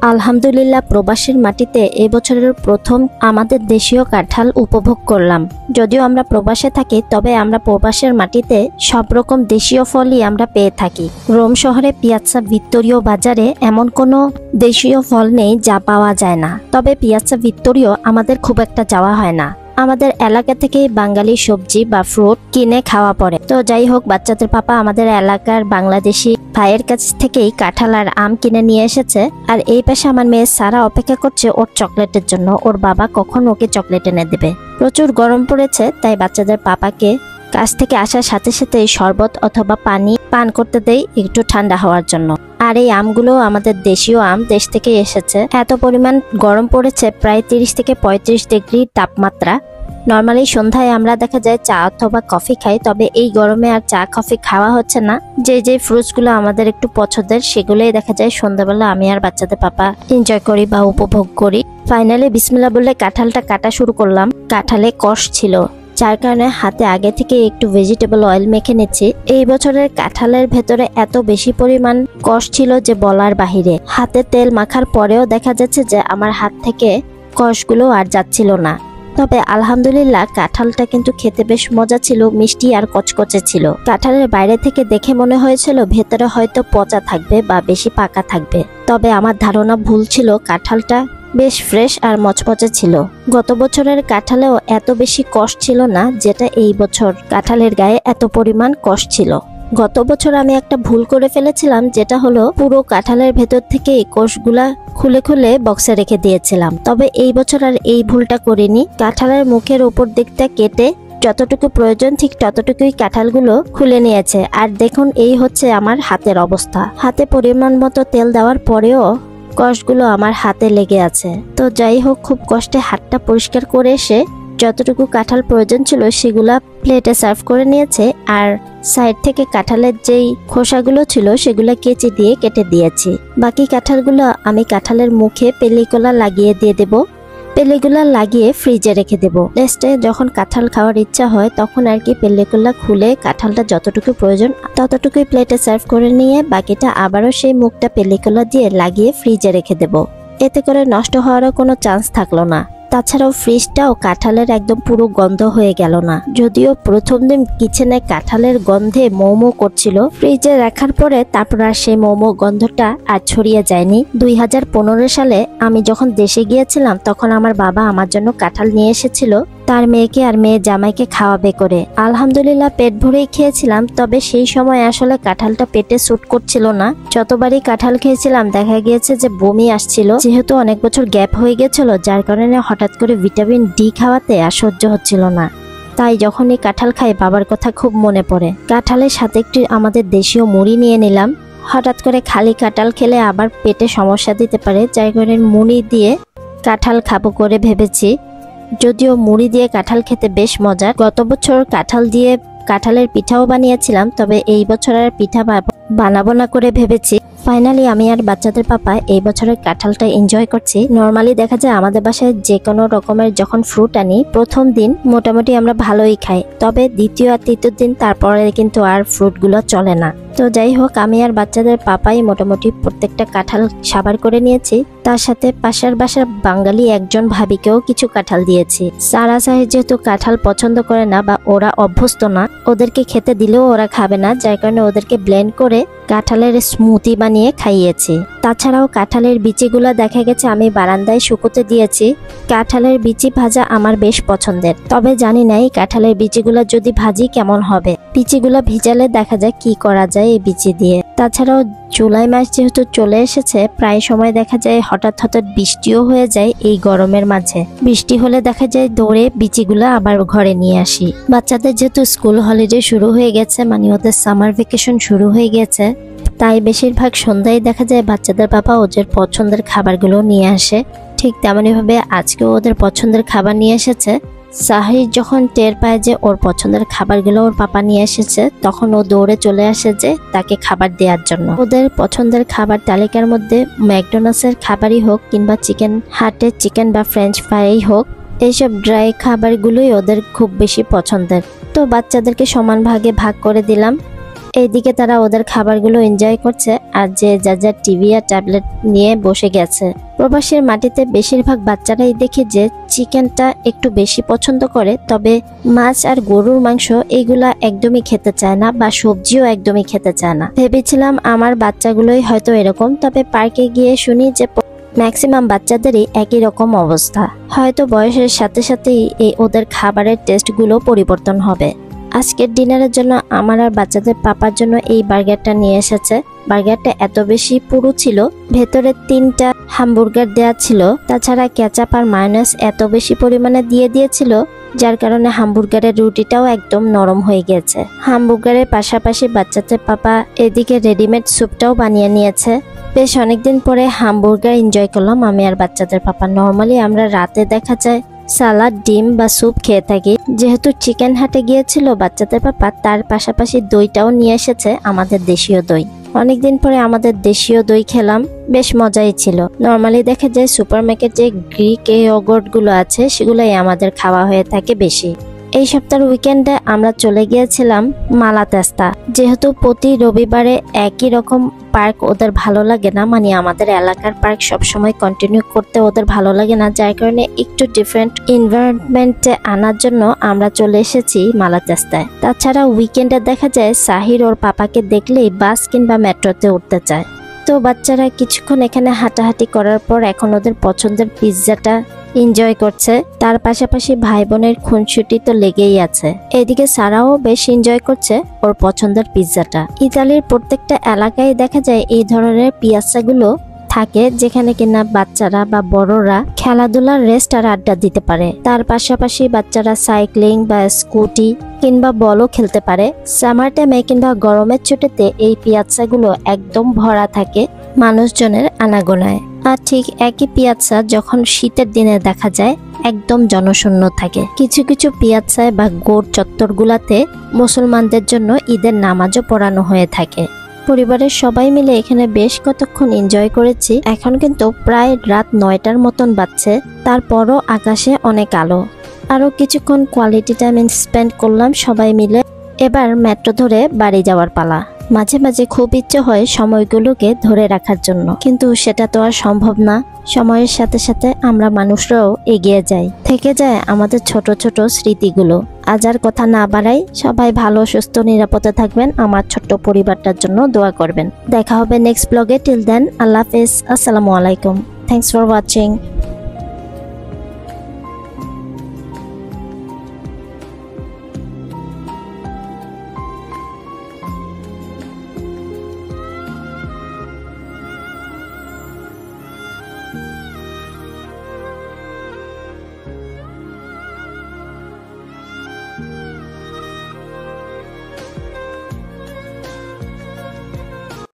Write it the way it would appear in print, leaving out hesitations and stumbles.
আলহামদুলিল্লাহ প্রবাসের মাটিতে এই বছরের প্রথম আমাদের দেশীয় কাঁঠাল উপভোগ করলাম। যদিও আমরা প্রবাসে থাকি, তবে আমরা প্রবাসের মাটিতে সব রকম দেশীয় ফলই আমরা পেয়ে থাকি। রোম শহরে পিয়াজ্জা ভিত্তোরিও বাজারে এমন কোনো দেশীয় ফল নেই যা পাওয়া যায় না। তবে পিয়াজ্জা ভিত্তোরিও আমাদের খুব একটা যাওয়া হয় না। আমাদের এলাকা থেকে বাঙালি সবজি বা ফ্রুট কিনে খাওয়া পড়ে। তো যাই হোক, বাচ্চাদের পাপা আমাদের এলাকার বাংলাদেশি ভাইয়ের কাছ থেকেই কাঁঠাল আর আম কিনে নিয়ে এসেছে। আর এই পাশে আমার মেয়ে সারা অপেক্ষা করছে ওর চকলেটের জন্য, ওর বাবা কখন ওকে চকলেট এনে দেবে। প্রচুর গরম পড়েছে, তাই বাচ্চাদের পাপাকে কাছ থেকে আসার সাথে সাথে শরবত অথবা পানি পান করতে দেই একটু ঠান্ডা হওয়ার জন্য। আর এই আমগুলো আমাদের দেশীয় আম, দেশ থেকে এসেছে। এত পরিমাণ গরম পড়েছে, প্রায় 30 থেকে 35 ডিগ্রি তাপমাত্রা। নর্মালি সন্ধ্যায় আমরা দেখা যায় চা অথবা কফি খাই, তবে এই গরমে আর চা কফি খাওয়া হচ্ছে না। যে ফ্রুটসগুলো আমাদের একটু পছন্দের সেগুলোই দেখা যায় সন্ধ্যাবেলা আমি আর বাচ্চাদের পাপা এনজয় করি বা উপভোগ করি। ফাইনালি বিসমিল্লাহ বলে কাঁঠালটা কাটা শুরু করলাম। কাঁঠালে কষ ছিল, যার কারণে হাতে আগে থেকে একটু ভেজিটেবল অয়েল মেখে নিচ্ছি। এই বছরের কাঁঠালের ভেতরে এত বেশি পরিমাণ কষ ছিল যে বলার বাহিরে। হাতে তেল মাখার পরেও দেখা যাচ্ছে যে আমার হাত থেকে কষগুলো আর যাচ্ছিল না। তবে আলহামদুলিল্লাহ কাঁঠালটা কিন্তু খেতে বেশ মজা ছিল, মিষ্টি আর কচকচে ছিল। কাঁঠালের বাইরে থেকে দেখে মনে হয়েছিল ভেতরে হয়তো পচা থাকবে বা বেশি পাকা থাকবে, তবে আমার ধারণা ভুল ছিল। কাঁঠালটা বেশ ফ্রেশ আর মচমচে ছিল। গত বছরের কাঁঠালেও এত বেশি কষ ছিল না, যেটা এই বছর কাঁঠালের গায়ে এত পরিমাণ কষ ছিল। গত বছর আমি একটা ভুল করে ফেলেছিলাম, যেটা হলো পুরো কাঁঠালের ভেতর থেকে এই কোষগুলা খুলে খুলে বক্সে রেখে দিয়েছিলাম। তবে এই বছর আর এই ভুলটা করিনি। কাঁঠালের মুখের উপর দিকটা কেটে যতটুকু প্রয়োজন ঠিক ততটুকুই কাঁঠালগুলো খুলে নিয়েছে। আর দেখুন, এই হচ্ছে আমার হাতের অবস্থা। হাতে পরিমাণ মতো তেল দেওয়ার পরেও কষগুলো আমার হাতে লেগে আছে। তো যাই হোক, খুব কষ্টে হাতটা পরিষ্কার করে এসে যতটুকু কাঁঠাল প্রয়োজন ছিল সেগুলা প্লেটে সার্ভ করে নিয়েছে। আর সাইড থেকে কাঁঠালের যেই খোসাগুলো ছিল সেগুলো কেচি দিয়ে কেটে দিয়েছি। বাকি কাঁঠালগুলো আমি কাঁঠালের মুখে পেলিকোলা লাগিয়ে দিয়ে দেব। পেলিগুলা লাগিয়ে ফ্রিজে রেখে দেব। নেক্সটে যখন কাঁঠাল খাওয়ার ইচ্ছা হয় তখন আর কি পেলিগুলা খুলে কাঁঠালটা যতটুকু প্রয়োজন ততটুকুই প্লেটে সার্ভ করে নিয়ে বাকিটা আবারও সেই মুখটা পেলিগুলা দিয়ে লাগিয়ে ফ্রিজে রেখে দেব। এতে করে নষ্ট হওয়ারও কোনো চান্স থাকলো না। তাছাড়াও ফ্রিজটাও কাঁঠালের একদম পুরো গন্ধ হয়ে গেল না। যদিও প্রথম দিন কিচেনে কাঁঠালের গন্ধে মৌমো করছিল, ফ্রিজে রাখার পরে তারপর আর সেই মৌমো গন্ধটা আর ছড়িয়ে যায়নি। 2015 সালে আমি যখন দেশে গিয়েছিলাম তখন আমার বাবা আমার জন্য কাঁঠাল নিয়ে এসেছিল, তার মেয়েকে আর মেয়ে জামাইকে খাওয়াবে করে। আলহামদুলিল্লাহ পেট ভরেই খেয়েছিলাম। তবে সেই সময় আসলে কাঁঠালটা পেটে স্যুট করছিল না। যতবারই কাঁঠাল খেয়েছিলাম দেখা গিয়েছে যে বমি আসছিল। যেহেতু অনেক বছর গ্যাপ হয়ে গেছিল, যার কারণে হঠাৎ করে ভিটামিন ডি খাওয়াতে আর সহ্য হচ্ছিল না। তাই যখনই কাঁঠাল খাই বাবার কথা খুব মনে পড়ে। কাঁঠালের সাথে একটু আমাদের দেশীয় মুড়ি নিয়ে নিলাম। হঠাৎ করে খালি কাঁঠাল খেলে আবার পেটে সমস্যা দিতে পারে, যার কারণে মুড়ি দিয়ে কাঁঠাল খাবো করে ভেবেছি। যদিও মুড়ি দিয়ে কাঁঠাল খেতে বেশ মজা। গত বছর কাঁঠাল দিয়ে কাঁঠালের পিঠাও বানিয়েছিলাম, তবে এই বছর আর পিঠা বানাবো না করে ভেবেছি। ফাইনালি আমি আর বাচ্চাদের পাপা এই বছরের কাঁঠালটা এনজয় করছি। নর্মালি দেখা যায় আমাদের বাসায় যে কোনো রকমের যখন ফ্রুট আনি প্রথম দিন মোটামুটি আমরা ভালোই খাই, তবে দ্বিতীয় আর তৃতীয় দিন তারপরে কিন্তু আর ফ্রুটগুলো চলে না। তো যাই হোক, আমি আর বাচ্চাদের পাপাই মোটামুটি প্রত্যেকটা কাঁঠাল সাবার করে নিয়েছি। তার সাথে পাশের বাসার বাঙালি একজন ভাবিকেও কিছু কাঁঠাল দিয়েছি। সারা সাহেব যেহেতু কাঁঠাল পছন্দ করে না বা ওরা অভ্যস্ত না, ওদেরকে খেতে দিলেও ওরা খাবে না, যার কারণে ওদেরকে ব্লেন্ড করে কাঁঠালের স্মুদি বানিয়ে খাইয়েছি। তাছাড়াও কাঁঠালের বিচিগুলা দেখা গেছে আমি বারান্দায় শুকোতে দিয়েছি। কাঁঠালের বিচি ভাজা আমার বেশ পছন্দের, তবে জানি না এই কাঁঠালের বিচিগুলা যদি ভাজি কেমন হবে। বিচিগুলা ভিজালে দেখা যায় কি করা যায় এই বিচি দিয়ে। তাছাড়াও জুলাই মাস যেহেতু চলে এসেছে, প্রায় সময় দেখা যায় হঠাৎ হঠাৎ বৃষ্টিও হয়ে যায়। এই গরমের মাঝে বৃষ্টি হলে দেখা যায় দৌড়ে বিচিগুলা আবার ঘরে নিয়ে আসি। বাচ্চাদের যেহেতু স্কুল হলিডে শুরু হয়ে গেছে, মানে ওদের সামার ভ্যাকেশন শুরু হয়ে গেছে, তাই বেশিরভাগ সন্ধ্যায় দেখা যায় বাচ্চাদের বাবা ওদের পছন্দের খাবারগুলো নিয়ে আসে। ঠিক তেমনইভাবে আজকেও ওদের পছন্দের খাবার নিয়ে এসেছে। সাহির যখন টের পায় যে ওর পছন্দের খাবারগুলো ওর পাপা নিয়ে এসেছে, তখন ও দৌড়ে চলে আসে যে তাকে খাবার দেওয়ার জন্য। ওদের পছন্দের খাবার তালিকার মধ্যে ম্যাকডোনাল্ডসের খাবারই হোক কিংবা চিকেন হাটের চিকেন বা ফ্রেঞ্চ ফ্রাই হোক, এইসব ড্রাই খাবারগুলোই ওদের খুব বেশি পছন্দের। তো বাচ্চাদেরকে সমান ভাগে ভাগ করে দিলাম। এইদিকে তারা ওদের খাবারগুলো এনজয় করছে আর যে যার টিভি আর ট্যাবলেট নিয়ে বসে গেছে। প্রবাসের মাটিতে বেশিরভাগ বাচ্চারাই দেখি যে চিকেনটা একটু বেশি পছন্দ করে, তবে মাছ আর গরুর মাংস এইগুলা একদমই খেতে চায় না বা সবজিও একদমই খেতে চায় না। ভেবেছিলাম আমার বাচ্চাগুলোই হয়তো এরকম, তবে পার্কে গিয়ে শুনি যে ম্যাক্সিমাম বাচ্চাদেরই একই রকম অবস্থা। হয়তো বয়সের সাথে সাথেই এই ওদের খাবারের টেস্টগুলো পরিবর্তন হবে। আজকের ডিনারের জন্য আমার আর বাচ্চাদের পাপার জন্য এই বার্গারটা নিয়ে এসেছে। বার্গারটা এত বেশি পুরু ছিল, ভেতরে 3টা হামবার্গার দেয়া ছিল, তাছাড়া কেচাপ আর মায়োনেজ এত বেশি পরিমাণে দিয়ে দিয়েছিল যার কারণে হামবার্গারের রুটিটাও একদম নরম হয়ে গেছে। হামবার্গারের পাশাপাশি বাচ্চাদের পাপা এদিকে রেডিমেড স্যুপটাও বানিয়ে নিয়েছে। বেশ অনেকদিন পরে হামবার্গার এনজয় করলাম আমি আর বাচ্চাদের পাপা। নর্মালি আমরা রাতে দেখা যায় সালাদ, ডিম বা স্যুপ খেয়ে থাকি। যেহেতু চিকেন হাটে গিয়েছিল বাচ্চাদের পাপা, তার পাশাপাশি দইটাও নিয়ে এসেছে, আমাদের দেশীয় দই। অনেকদিন পরে আমাদের দেশীয় দই খেলাম, বেশ মজাই ছিল। নর্মালি দেখা যায় সুপার মার্কেটে গ্রিক ইয়োগurt গুলো আছে সেগুলোই আমাদের খাওয়া হয়ে থাকে বেশি। এই সপ্তাহের উইকেন্ডে আমরা চলে গিয়েছিলাম মালাতেস্তা। যেহেতু প্রতি রবিবারে একই রকম পার্ক ওদের ভালো লাগে না, মানে আমাদের এলাকার পার্ক সবসময় কন্টিনিউ করতে ওদের ভালো লাগে না, যার কারণে একটু ডিফারেন্ট এনভায়রনমেন্টে আনার জন্য আমরা চলে এসেছি মালাতেস্তায়। তাছাড়া উইকেন্ডে দেখা যায় সাহির ওর পাপাকে দেখলেই বাস কিংবা মেট্রোতে উঠতে চায়। তো বাচ্চারা কিছুক্ষণ এখানে হাঁটাহাঁটি করার পর এখন ওদের পছন্দের পিৎজাটা এনজয় করছে। তার পাশাপাশি ভাই বোনের খুনসুটি তো লেগেই আছে। এদিকে সারাও বেশ এনজয় করছে ওর পছন্দের পিৎজাটা। ইতালির প্রত্যেকটা এলাকায় দেখা যায় এই ধরনের পিয়াসাগুলো থাকে, যেখানে কিনা বাচ্চারা বা বড়রা খেলাধুলার রেস্ট আর আড্ডা দিতে পারে। তার পাশাপাশি বাচ্চারা সাইক্লিং বা স্কুটি কিংবা বলও খেলতে পারে। সামার টাইমে কিংবা গরমের ছুটিতে এই পিয়াসাগুলো একদম ভরা থাকে মানুষজনের আনাগোনায়। আর ঠিক একই পিয়াজা যখন শীতের দিনে দেখা যায় একদম জনশূন্য থাকে। কিছু কিছু পিয়াজায় বা গোর চত্বরগুলাতে মুসলমানদের জন্য ঈদের নামাজও পড়ানো হয়ে থাকে। পরিবারের সবাই মিলে এখানে বেশ কতক্ষণ এনজয় করেছি। এখন কিন্তু প্রায় রাত 9টার মতন বাজছে, তারপরও আকাশে অনেক আলো। আরও কিছুক্ষণ কোয়ালিটি টাইম স্পেন্ড করলাম সবাই মিলে। এবার মেট্রো ধরে বাড়ি যাওয়ার পালা। মাঝে মাঝে খুব ইচ্ছে হয় সময়গুলোকে ধরে রাখার জন্য, কিন্তু সেটা তো আর সম্ভব না। সময়ের সাথে সাথে আমরা মানুষরাও এগিয়ে যাই, থেকে যায় আমাদের ছোট ছোট স্মৃতিগুলো। আজ আর কথা না বাড়াই, সবাই ভালো সুস্থ নিরাপদে থাকবেন, আমার ছোট্ট পরিবারটার জন্য দোয়া করবেন। দেখা হবে নেক্সট ব্লগে। টিল দেন আল্লাহ হাফেজ, আসসালামু আলাইকুম, থ্যাংকস ফর ওয়াচিং।